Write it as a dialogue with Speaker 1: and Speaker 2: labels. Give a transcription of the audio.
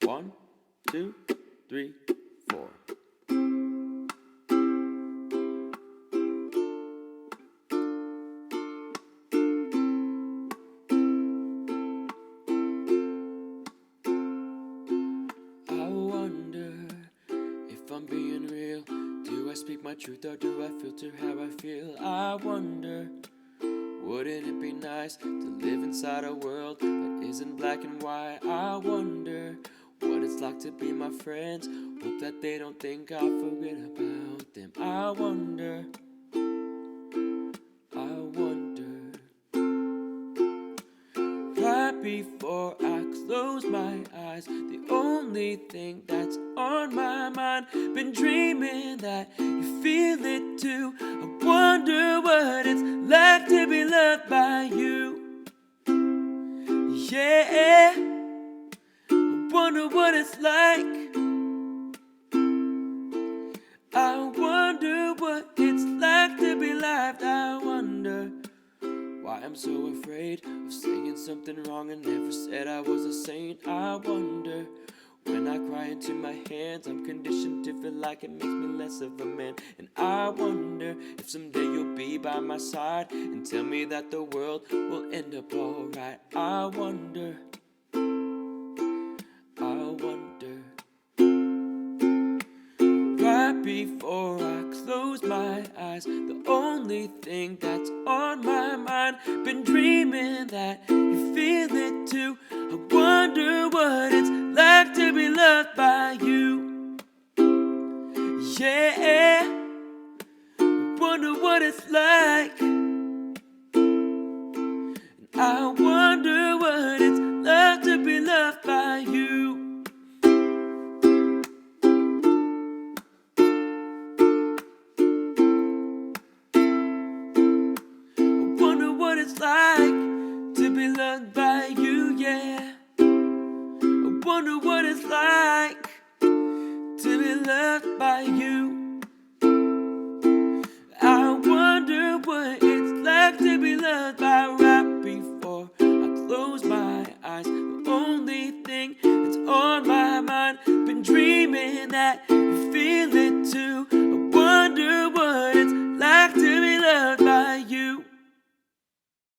Speaker 1: 1, 2, 3, 4. I wonder if I'm being real. Do I speak my truth or do I filter how I feel? I wonder, wouldn't it be nice to live inside a world that isn't black and white? I wonder what it's like to be my friends. Hope that they don't think I forget about them. I wonder. Right before I close my eyes, the only thing that's on my mind, been dreaming that you feel it too. I wonder what it's like to be loved by you. Yeah, I wonder what it's like. I wonder what it's like to be loved. I wonder why I'm so afraid of saying something wrong and never said I was a saint. I wonder, when I cry into my hands, I'm conditioned to feel like it makes me less of a man. And I wonder if someday you'll be by my side and tell me that the world will end up alright. I wonder. Right before I close my eyes, the only thing that's on my mind, been dreaming that you feel it too. I wonder what it's like to be loved by you. Yeah, I wonder what it's like. And I wonder what it's like to be loved by you. What it's like to be loved by you, yeah. I wonder what it's like to be loved by you. I wonder what it's like to be loved by. Right before I close my eyes, the only thing that's on my mind, been dreaming that you feel it too.